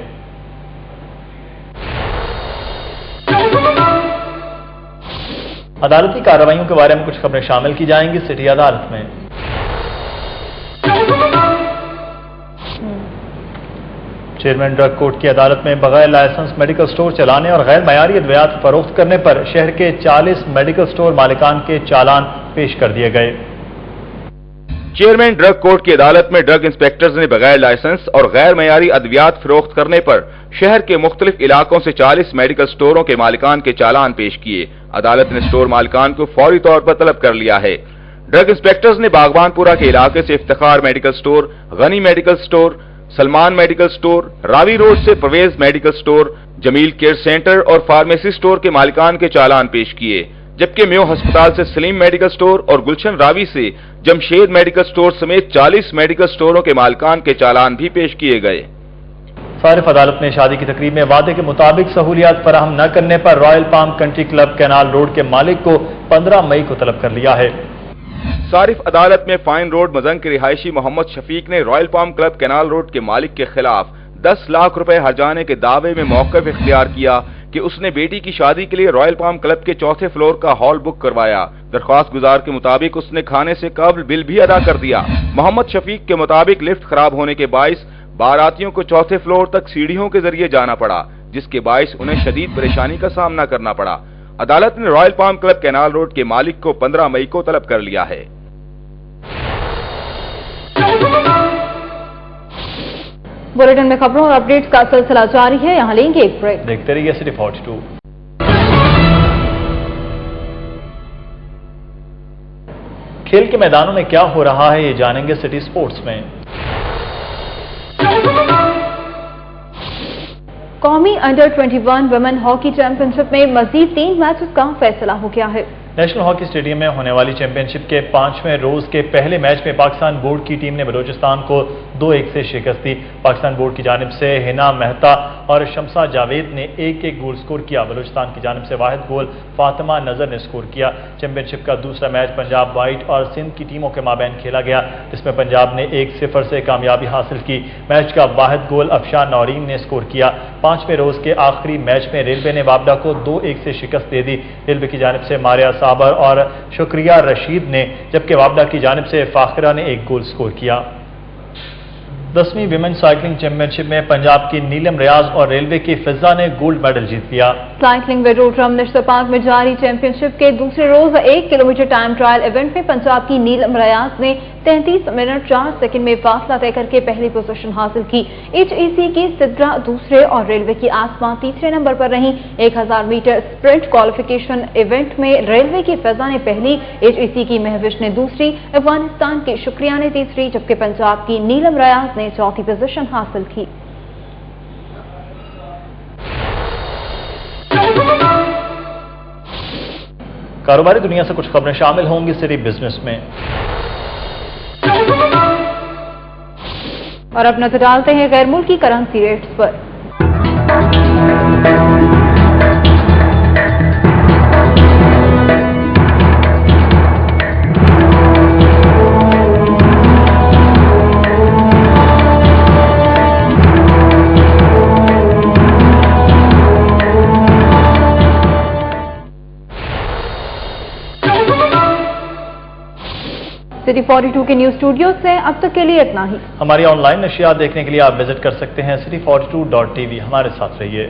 अदालती कार्रवाइयों के बारे में कुछ खबरें शामिल की जाएंगी सिटी अदालत में। चेयरमैन ड्रग कोर्ट की अदालत में बगैर लाइसेंस मेडिकल स्टोर चलाने और गैर मयारी अद्वियात फरोख्त करने पर शहर के 40 मेडिकल स्टोर मालिकान के चालान पेश कर दिए गए। चेयरमैन ड्रग कोर्ट की अदालत में ड्रग इंस्पेक्टर्स ने बगैर लाइसेंस और गैर मयारी अद्वियात फरोख्त करने पर शहर के मुख्तलिफ इलाकों से 40 मेडिकल स्टोरों के मालिकान के चालान पेश किए। अदालत ने स्टोर मालिकान को फौरी तौर पर तलब कर लिया है। ड्रग इंस्पेक्टर्स ने बागबानपुरा के इलाके से Iftikhar medical store, Ghani medical store, Salman medical store, Ravi road से Parvez medical store, Jamil care centre और फार्मेसी स्टोर के मालिकान के चालान पेश किए, जबकि म्यो अस्पताल से सलीम मेडिकल स्टोर और गुलशन रावी से जमशेद मेडिकल स्टोर समेत 40 मेडिकल स्टोरों के मालिकान के चालान भी पेश किए गए। सारिफ अदालत ने शादी की तकरीब में वादे के मुताबिक सहूलियात फराहम न करने पर royal palm country club canal road के मालिक को 15 मई को तलब कर लिया है। सारिफ अदालत में फाइन रोड मजंग के रिहायशी मोहम्मद शफीक ने royal palm club canal road के मालिक के खिलाफ 10 लाख रुपए हर्जाने के दावे में मौक़िफ़ इख्तियार किया कि उसने बेटी की शादी के लिए रॉयल पाम क्लब के चौथे फ्लोर का हॉल बुक करवाया। दरख्वास्त गुजार के मुताबिक उसने खाने से कबल बिल भी अदा कर दिया। मोहम्मद शफीक के मुताबिक लिफ्ट खराब होने के बाइस बारातियों को चौथे फ्लोर तक सीढ़ियों के जरिए जाना पड़ा, जिसके बाइस उन्हें शदीद परेशानी का सामना करना पड़ा। अदालत ने royal palm club canal road के मालिक को 15 मई को तलब कर लिया है। बुलेटिन में खबरों और अपडेट्स का सिलसिला जारी है, यहाँ लेंगे एक ब्रेक। देखते रहिए सिटी 42। खेल के मैदानों में क्या हो रहा है ये जानेंगे सिटी स्पोर्ट्स में। कौमी अंडर 21 वुमेन हॉकी चैंपियनशिप में मजीद 3 मैचेस का फैसला हो गया है। नेशनल हॉकी स्टेडियम में होने वाली चैंपियनशिप के 5वें रोज के पहले मैच में पाकिस्तान बोर्ड की टीम ने बलूचिस्तान को 2-1 से शिकस्त दी। पाकिस्तान बोर्ड की जानिब से हिना मेहता और शमसा जावेद ने 1-1 गोल स्कोर किया। बलूचिस्तान की जानिब से वाहिद गोल फातिमा नजर ने स्कोर किया। चैंपियनशिप का दूसरा मैच पंजाब वाइट और सिंध की टीमों के माबैन खेला गया, जिसमें पंजाब ने 1-0 से कामयाबी हासिल की। मैच का वाहिद गोल अफशान नौरीन ने स्कोर किया। 5वें रोज के आखिरी मैच में रेलवे ने वाबडा को 2-1 से शिकस्त दे दी। रेलवे की जानिब से मारिया साबर और शुक्रिया रशीद ने, जबकि वाबडा की जानिब से फाखिरा ने 1 गोल स्कोर किया। 10वीं विमेन साइकिलिंग चैंपियनशिप में पंजाब की नीलम रियाज और रेलवे की फिजा ने गोल्ड मेडल जीत लिया। साइकिलिंग वेलोड्रम निश्चित पार्क में जारी चैंपियनशिप के दूसरे रोज 1 किलोमीटर टाइम ट्रायल इवेंट में पंजाब की नीलम रियाज ने 33 मिनट 4 सेकंड में फासला तय करके पहली पोजीशन हासिल की। HEC की सिद्रा दूसरे और रेलवे की आसमां तीसरे नंबर पर रही। 1000 मीटर स्प्रिंट क्वालिफिकेशन इवेंट में रेलवे की फिजा ने पहली, HEC की महविश ने दूसरी, अफगानिस्तान की शुक्रिया ने तीसरी, जबकि पंजाब की नीलम रियाज ने चौथी पोजीशन हासिल की। कारोबारी दुनिया से कुछ खबरें शामिल होंगी सिटी बिजनेस में। और अब नजर डालते हैं गैर मुल्की करेंसी रेट्स पर। सिटी 42 के न्यूज स्टूडियो से अब तक के लिए इतना ही। हमारी ऑनलाइन नशियात देखने के लिए आप विजिट कर सकते हैं city42.tv। हमारे साथ रहिए।